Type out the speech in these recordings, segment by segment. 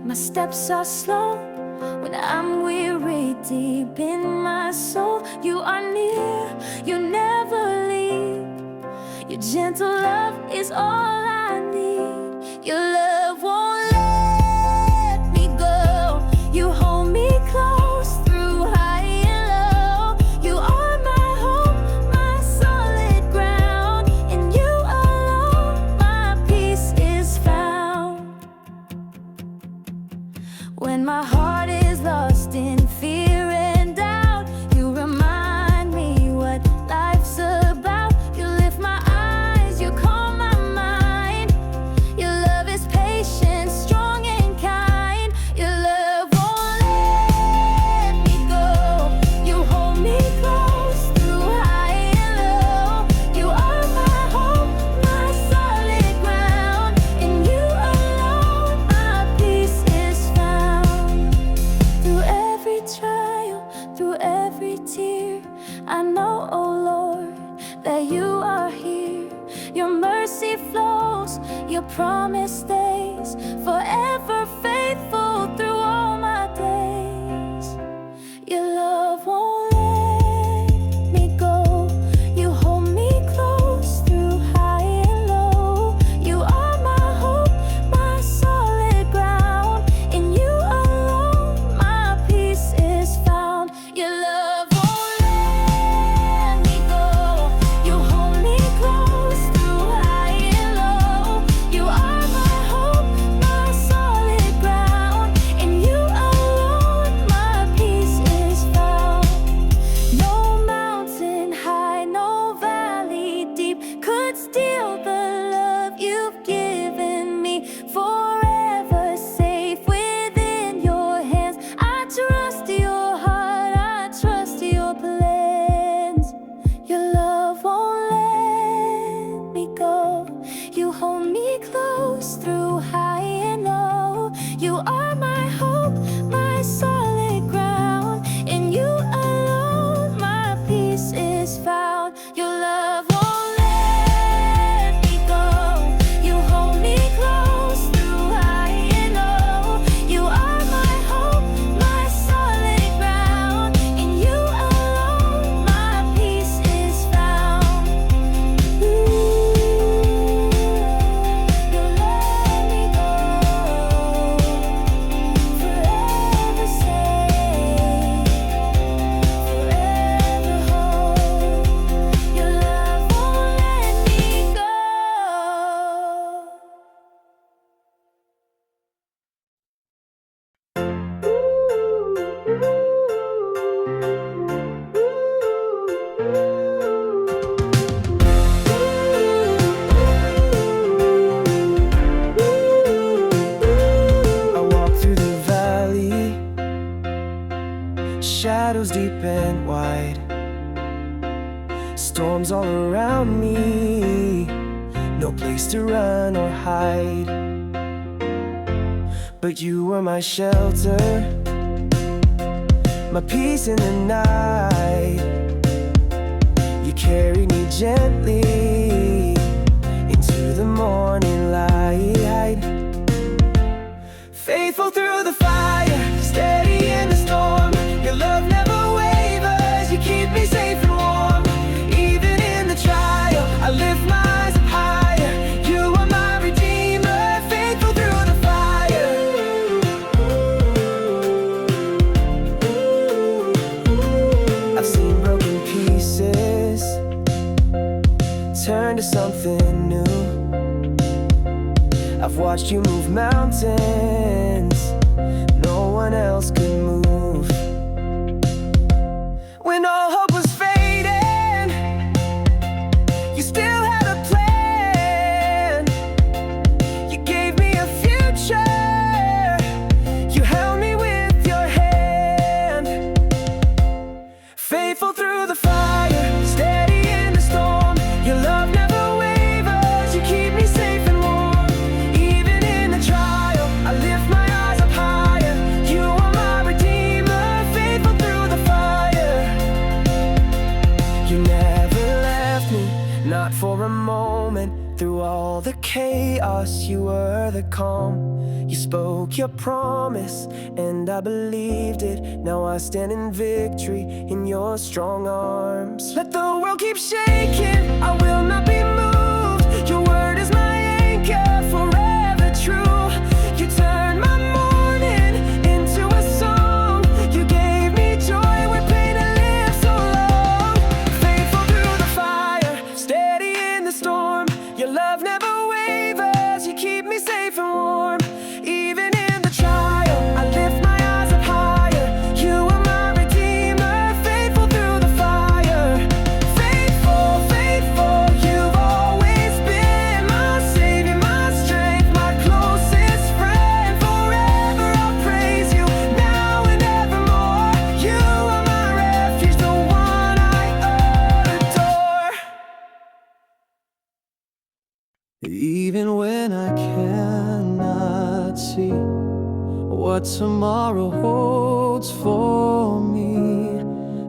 My steps are slow when I'm weary deep in my soul. You are near, you never leave. Your gentle love is all I need. Your love won't let me go. You hold me close through high and low. You are my hope, my solid ground. In you alone my peace is found. When my heart is lost in fear and doubt, you remind me what life's about. You lift my eyes, you calm my mind. Your love is patient, strong and kind. Your love won't let me go. You hold me close through high and low. You are my hope, my solid ground. In you alone my peace is found. Through every trial, through every tear, I know, oh Lord, that you are here. Your mercy flows, your promise stays, forever faithful through all my days. Your love won't let me go. You hold me close through high and low. You are my hope, my solid ground. In you alone my peace is found. Your love won't let me go. You hold me close through high and low. You are my hope, my solid ground. In you alone my peace is found. No mountain high, no valley deep could steal the love you've given me. Forever safe within your hands. I trust your heart, I trust your plans. Your love won't let me go. You hold me close through high and low. You are my hope, my solid ground. In you alone my peace is found. Your love won't let me go. You hold me close through high and low. You are my hope, my solid ground. In you alone my peace is found. You'll let me go. Forever safe, forever whole. Your love won't let me go. I walk through the valley, shadows deep and wide, storms all around me, no place to run or hide. But you were my shelter, my peace in the night. You carried me gently into the morning light. Faithful through the fire, steady in the storm. Your love never wavers, you keep me safe and warm. Even in the trial, I lift my eyes up higher. You are my redeemer, faithful through the fire. I've seen broken pieces turn to something new. I've watched you move mountains no one else could move. When all hope was fading, you still had a plan. You gave me a future, you held me with your hand. Faithful through the fire, steady in the storm. Your love never wavers, you keep me safe and warm. Even in the trial, I lift my eyes up higher. You are my redeemer. all the chaos, you were the calm. You spoke your promise, and I believed it. Now I stand in victory in your strong arms. Let the world keep shaking, I will not be moved. Your word is my anchor, forever true. You turn my morning into a song. You gave me joy where pain had lived so long. Faithful through the fire, steady in the storm. Your love never wavers, you keep me safe and warm. Even in the trial, I lift my eyes up higher. You are my redeemer, faithful through the fire. Faithful, faithful, you've always been my savior, my strength, my closest friend. Forever I'll praise you, now and evermore. You are my refuge, the one I adore. Even when I cannot see what tomorrow holds for me,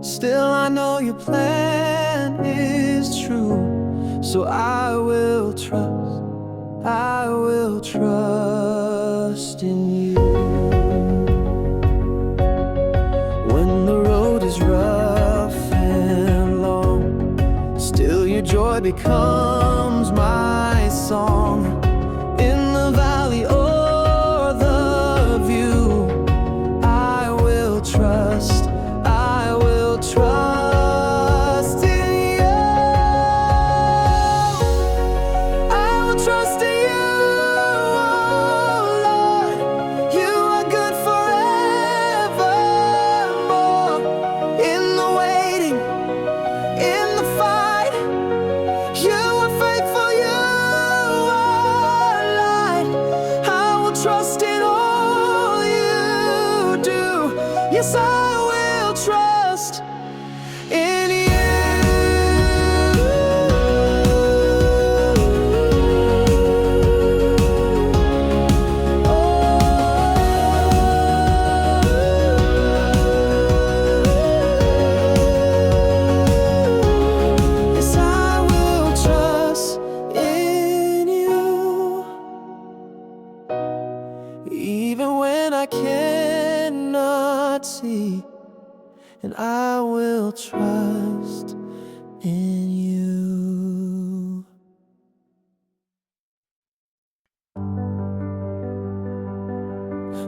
still I know your plan is true. So I will trust in you. When the road is rough and long, still your joy becomes my song. In the valley or the view, I will trust in you. I will trust in you, oh Lord. You are good forevermore. In the waiting, in the fight, you are faithful, you are light. I will trust in all you do. Yes, I will trust in you. Yes, I will trust in you. Even when I cannot see, and I will trust in you.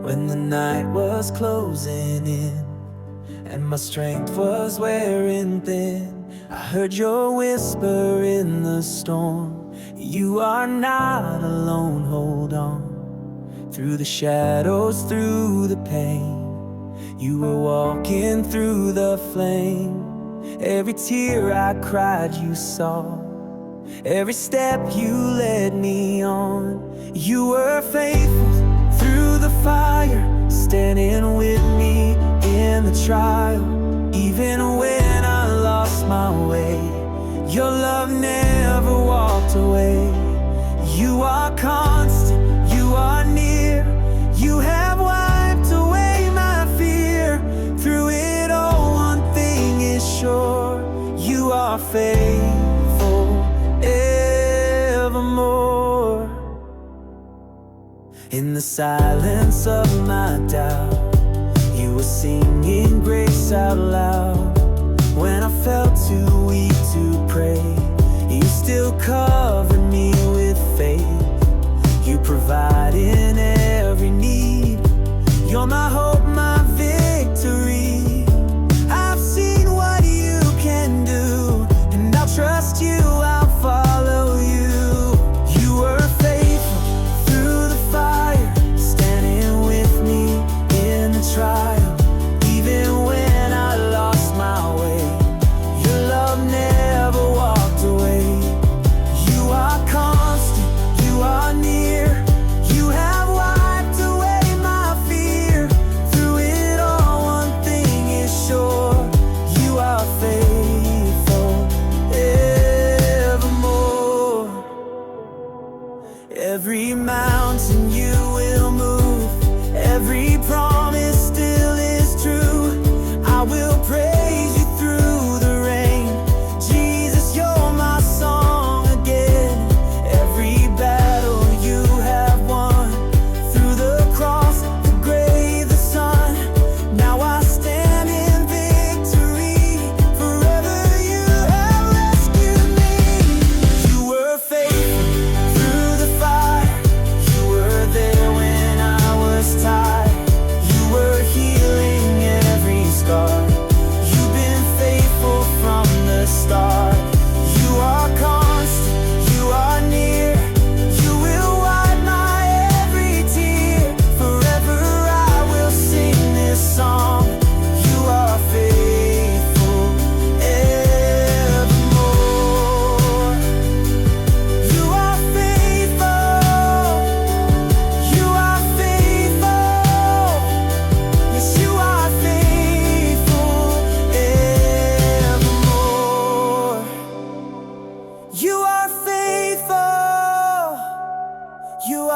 When the night was closing in and my strength was wearing thin, I heard your whisper in the storm. You are not alone, hold on. Through the shadows, through the pain, you were walking through the flame. Every tear I cried you saw, every step you led me on. You were faithful through the fire, standing with me in the trial. Even when I lost my way, your love never walked away. You are constant, you are near. You have wiped away my fear. Through it all, one thing is sure: you are faithful evermore. In the silence of my doubt, you were singing grace out loud. When I felt too weak to pray, you still covered me with faith. You provide in every need. You're my hope, my victory. I've seen what you can do, and I'll trust you, I'll follow you. You were faithful through the fire, standing with me in the trial. Even when I lost my way, your love never walked away. You are constant, you are near. You have wiped away my fear. Through it all, one thing is sure: you are faithful evermore. Every mountain you will move, every promise still is true. I will praise you through the rain. Jesus, you're my song again. Every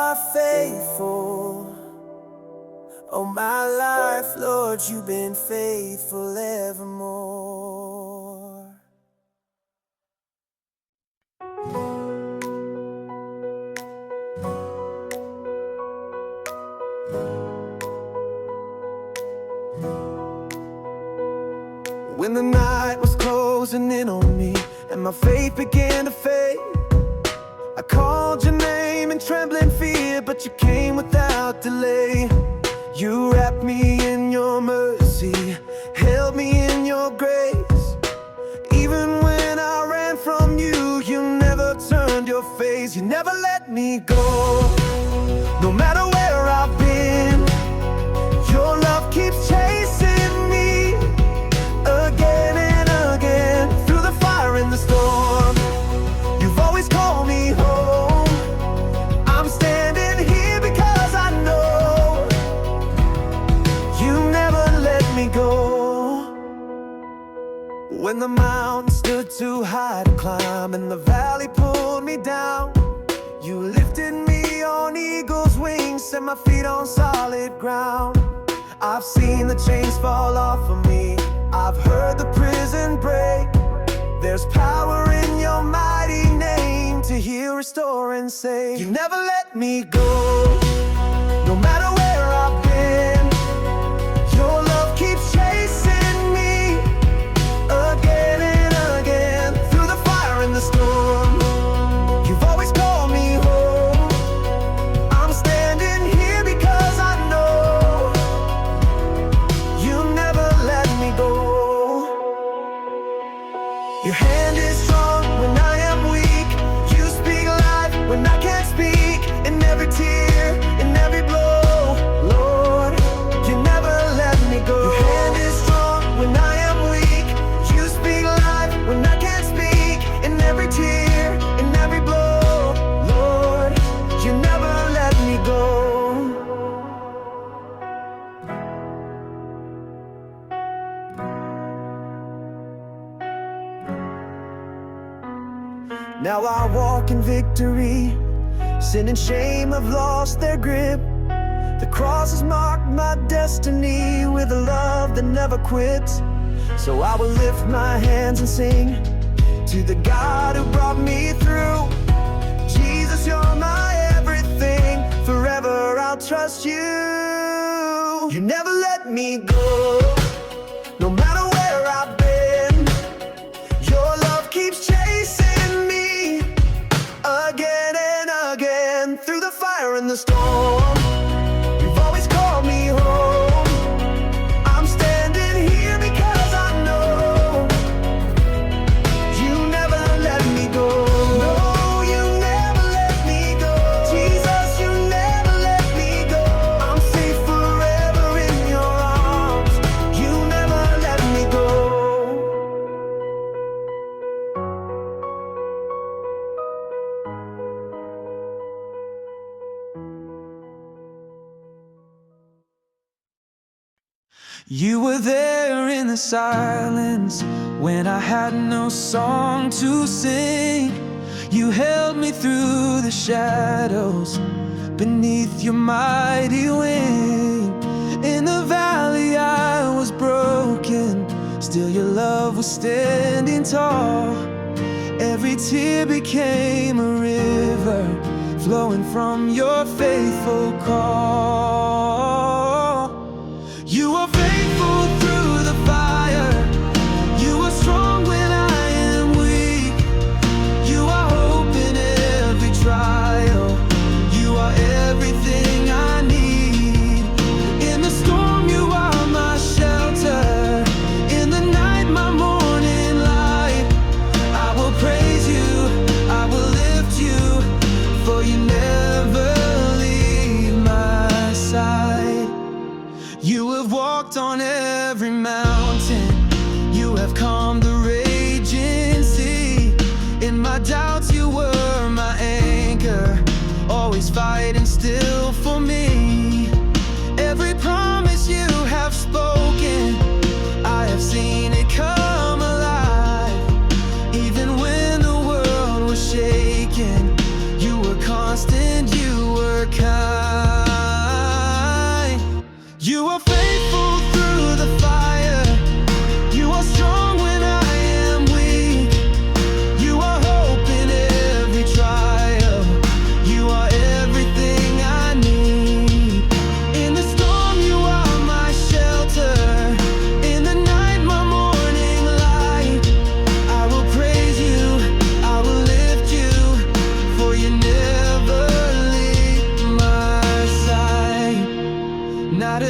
are faithful. Oh, my life, Lord, you've been faithful evermore. When the night was closing in on me and my faith began to fade, I called your name in trembling fear, but you came without delay. You wrapped me in your mercy, held me in your grace. Even when I ran from you, you never turned your face. You never let me go. No matter where I've been, your love keeps chasing me again and again. Through the fire and the storm, you've always called me home. I'm standing here because I know you never let me go. When the mountain stood too high to climb and the valley pulled me down, you lifted me on eagle's wings, set my feet on solid ground. I've seen the chains fall off of me, I've heard the prison break. There's power in your mighty name to heal, restore, and save. You never let me go. No matter where I've been, your love keeps chasing me again and again. Through the fire and the storm, you've always called me home. I'm standing here because I know you never let me go. Your hand is strong when I am weak. You speak life when I can't speak. In every tear, in every blow, Lord, you never let me go. Your hand is strong when I am weak. You speak life when I can't speak. In every tear, in every blow, Lord, you never let me go. Now I walk in victory. Sin and shame have lost their grip. The cross has marked my destiny with a love that never quits. So I will lift my hands and sing to the God who brought me through. Jesus, you're my everything. Forever I'll trust you. You never let me go. No matter where I've been, your love keeps chasing me again and again. Through the fire and the storm, you've always called me home. I'm standing here because I know you never let me go. No, you never let me go. Jesus, you never let me go. I'm safe forever in your arms. You never let me go. You were there in the silence when I had no song to sing. You held me through the shadows beneath your mighty wing. In the valley I was broken, still your love was standing tall. Every tear became a river flowing from your faithful call. You are faithful through the fire. You are strong when I am weak. You are hope in every trial. You are everything I need. In the storm, you are my shelter. In the night, my morning light. I will praise you, I will lift you, for you never leave my side. You have walked on every mountain. You have calmed the raging sea. In my doubts, you were my anchor, always fighting still for me. Every promise you have spoken, I have seen it come alive. Even when the world was shaking, you were constant, you were kind.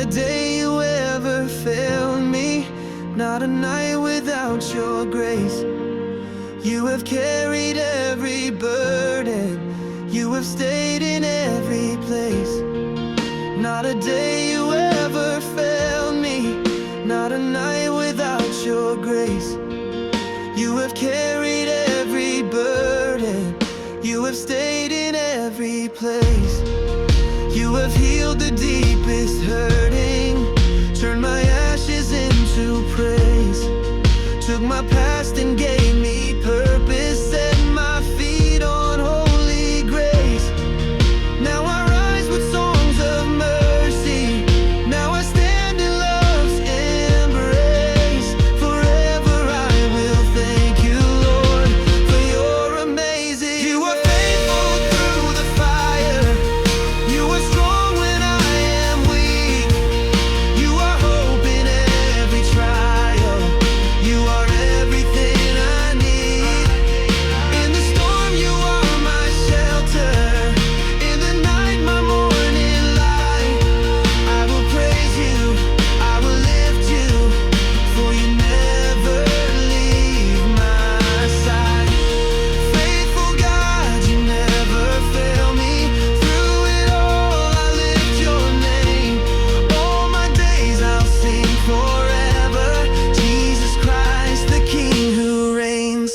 a day you ever failed me, not a night without your grace. You have carried every burden, you have stayed in every place. Not a day you ever failed me, not a night without your grace. You have carried every burden, you have stayed in every place. You have healed the deepest hurting, turned my ashes into praise. Took my past and gave me purpose, set my feet on holy grace. Now I rise with songs of mercy, now I stand in love's embrace. Forever I will thank you, Lord, for your amazing. You are faithful through the fire, you are strong when I am weak. You are hope in every trial, you are everything I need. In the storm you are my shelter, in the night my morning light. I will praise you, I will lift you, for you never leave my side. Faithful God, you never fail me. Through it all I lift your name. All my days I'll sing forever, Jesus Christ, the King who reigns.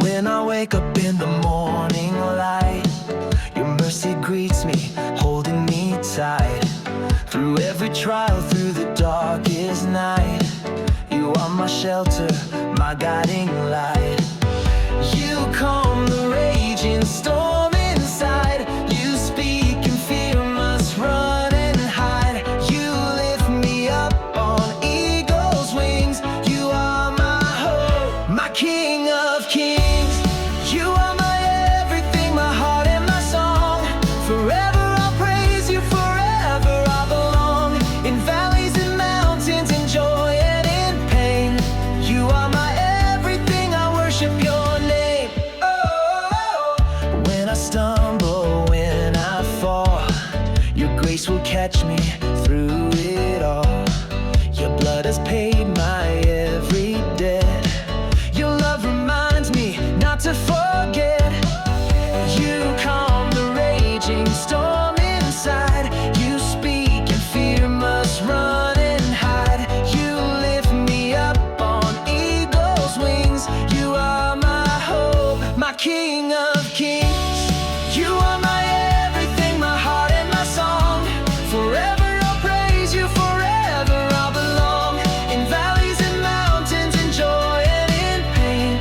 When I wake up in the morning light, your mercy greets me, holding me tight. Through every trial, through the darkest night, you are my shelter, my guiding light. You calm the raging storm inside, you speak and fear must run and hide. You lift me up on eagle's wings, you are my hope, my King of Kings. You are my everything, my heart and my song. Forever I'll praise you, forever I belong. In valleys and mountains, in joy and in pain, you are my everything, I worship your name. Oh, when I stumble, when I fall, your grace will catch me through it all. Your blood has paid my every debt, your love reminds me not to forget. You calm the raging storm inside, you speak and fear must run and hide. You lift me up on eagle's wings, you are my hope, my King of Kings. You are my everything, my heart and my song. Forever I'll praise you, forever I'll belong. In valleys and mountains, in joy and in pain,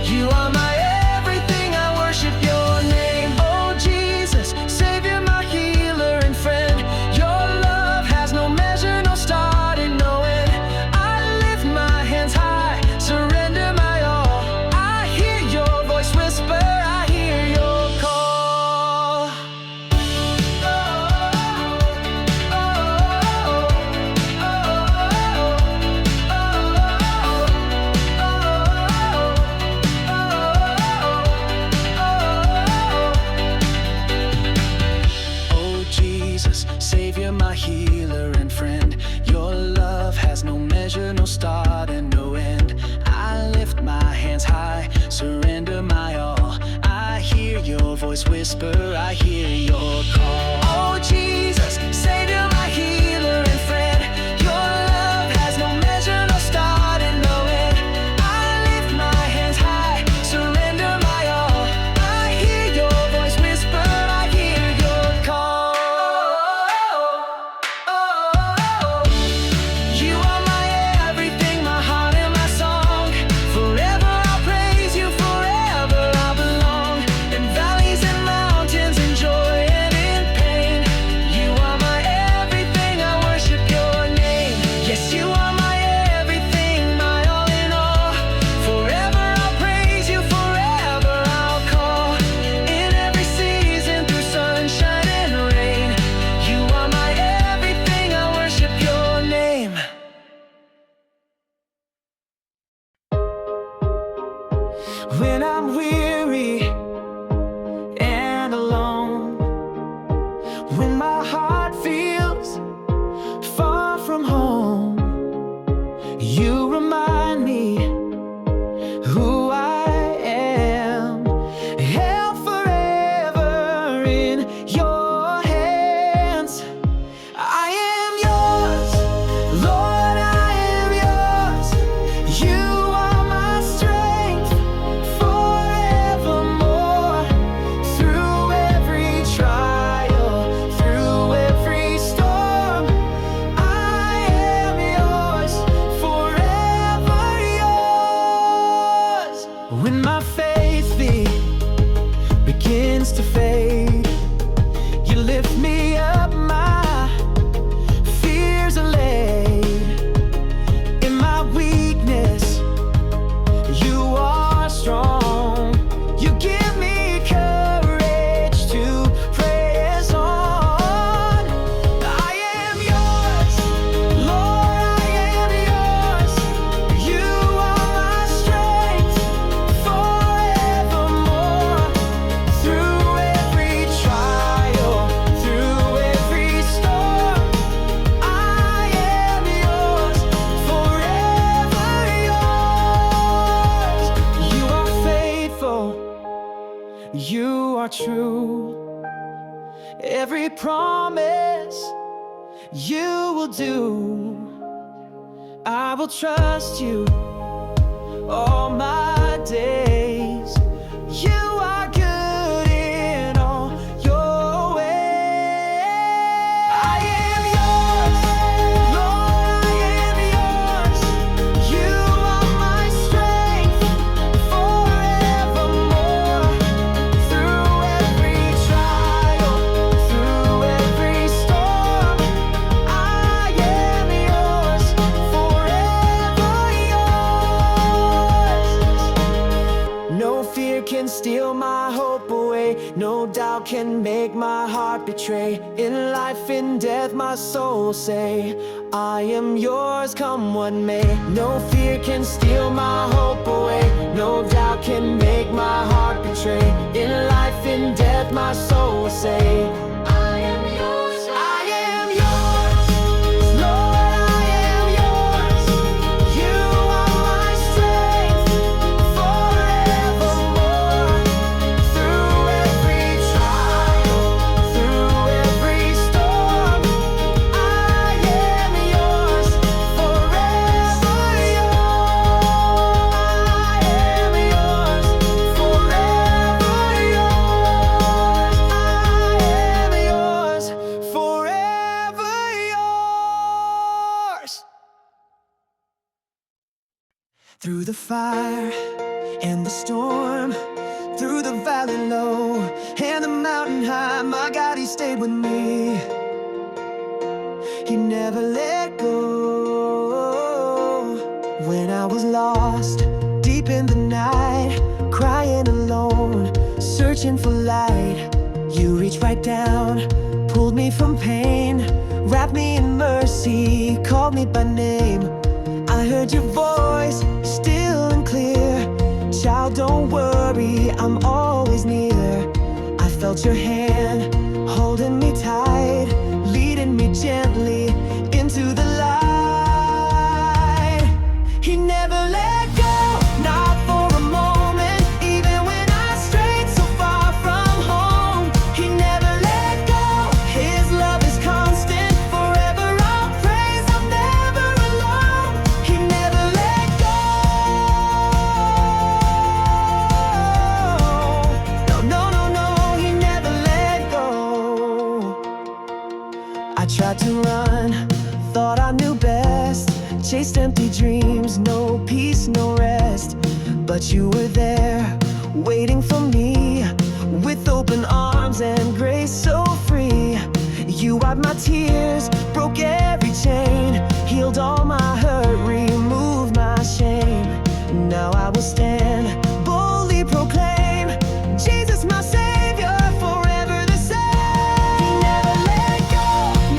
you are my everything, I worship your name. Oh Jesus, Savior, my healer and friend, your love has no measure, no start and no end. I lift my hands high, surrender my all. I hear your voice whisper, I hear your call. Oh Jesus, Savior, my healer and friend, your love has no measure, no start and no end. I lift my hands high, surrender my all. I hear your voice whisper, I hear your call. Oh Jesus, Savior, my healer and friend, your love has no measure, no start and no end. I lift my hands high, surrender my all. I hear your voice whisper, I hear your call. You are my everything, my heart and my song. Forever I'll praise you, forever I belong. In valleys and mountains, in joy when I'm weary and alone, when my heart feels far from home, you remind me who I am, held forever in your hands. I am yours, Lord, I am yours. You are my strength forevermore. Through every trial, through every storm, I am yours, forever yours. When my faith begins to fade, you lift me up, my fears are laid. In my weakness, you are strong. You give me courage to press on. I am yours, Lord, I am yours. You are my strength forevermore. Through every trial, through every storm, I am yours, forever yours. You are faithful, you are true. Every promise you will do. I will trust you all my days. You are good in all your ways. I am yours, Lord, I am yours. You are my strength forevermore. Through every trial, through every storm, I am yours, forever yours. No fear can steal my hope away. No doubt can make my heart betray. In life, in death, my soul will say, I am yours, come what may. No fear can steal my hope away. No doubt can make my heart betray. In life, in death, my soul will say, I am yours, I am yours. Lord, I am yours. You are my strength forevermore. Through every trial, through every storm, I am yours, forever yours. I am yours, forever yours. I am yours, forever yours. Through the fire and the storm, through the valley low and the mountain high, my God, He stayed with me. He never let go. When I was lost, deep in the night, crying alone, searching for light, you reached right down, pulled me from pain, wrapped me in mercy, called me by name. I heard your voice, still and clear. Child, don't worry, I'm always near. I felt your hand, holding me tight, leading me gently into the light. He never let go, not for a moment. Even when I strayed so far from home, He never let go. His love is constant, forever I'll praise. I'm never alone. He never let go. No, no, no, no, He never let go. I tried to run, thought I knew best, chased empty dreams, no peace, no rest. But you were there, waiting for me, with open arms and grace so free. You wiped my tears, broke every chain, healed all my hurt, removed my shame. Now I will stand, boldly proclaim, Jesus my Savior, forever the same. He never let go,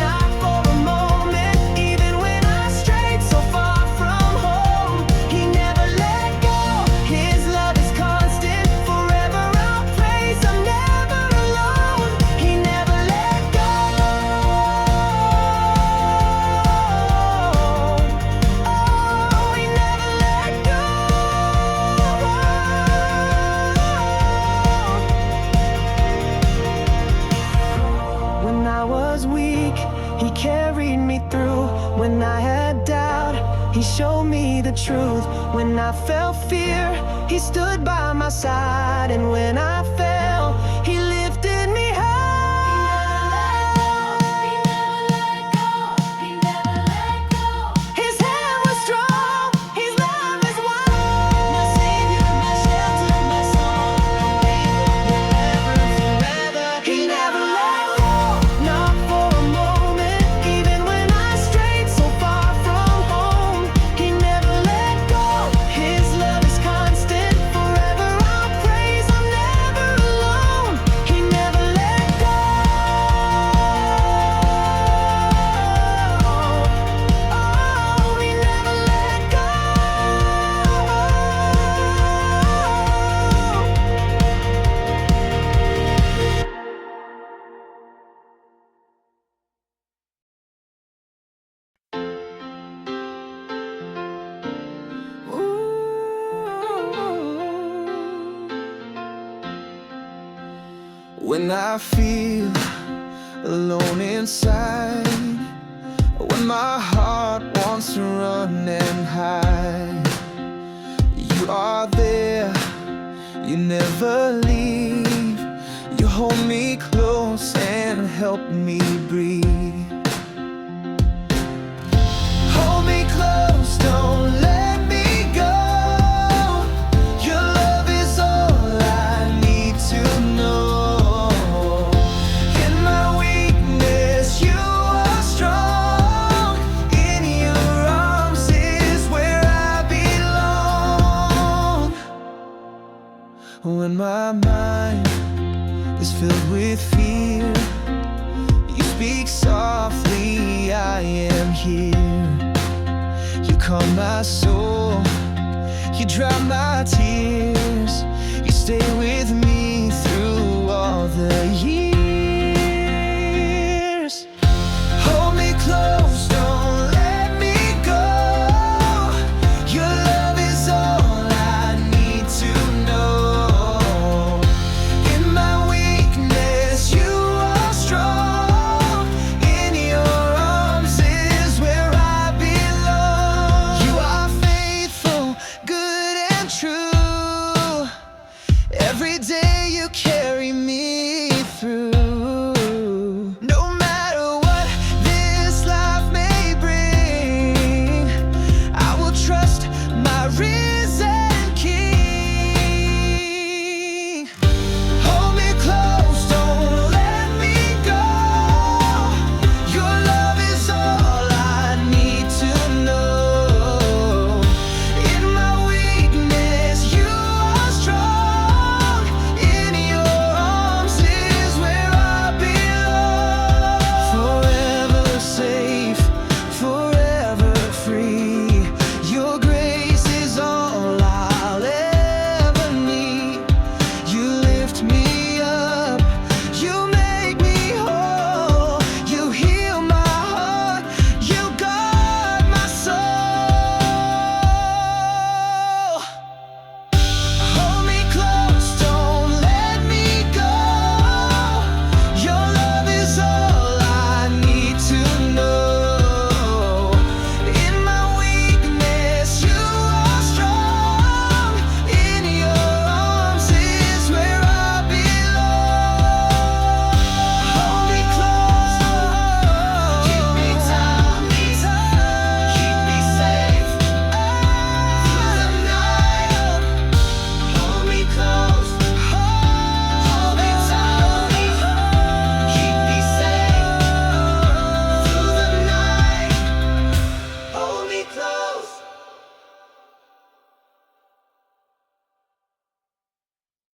not for a moment. Even when I strayed so far from home, He never let go. His love is constant. carried me through. When I had doubt, He showed me the truth. When I felt fear, He stood by my side. And when I fell, He lifted me high. His hand was strong, His love is wide. My Savior, my shelter, my song, forever, forever. He never let go, not for a moment. Even when I strayed so far from home, He never let go. His love is constant, forever I'll praise. I'm never alone. He never let go. Oh, He never let go. When I feel alone inside, when my heart wants to run and hide, You are there, You never leave. You hold me close and help me breathe. Hold me close, don't let me go. Your love is all I need to know. In my weakness, You are strong. In Your arms is where I belong. When my mind is filled with fear, You speak softly, I am here. You calm my soul, You dry my tears. You stay with me through all the years.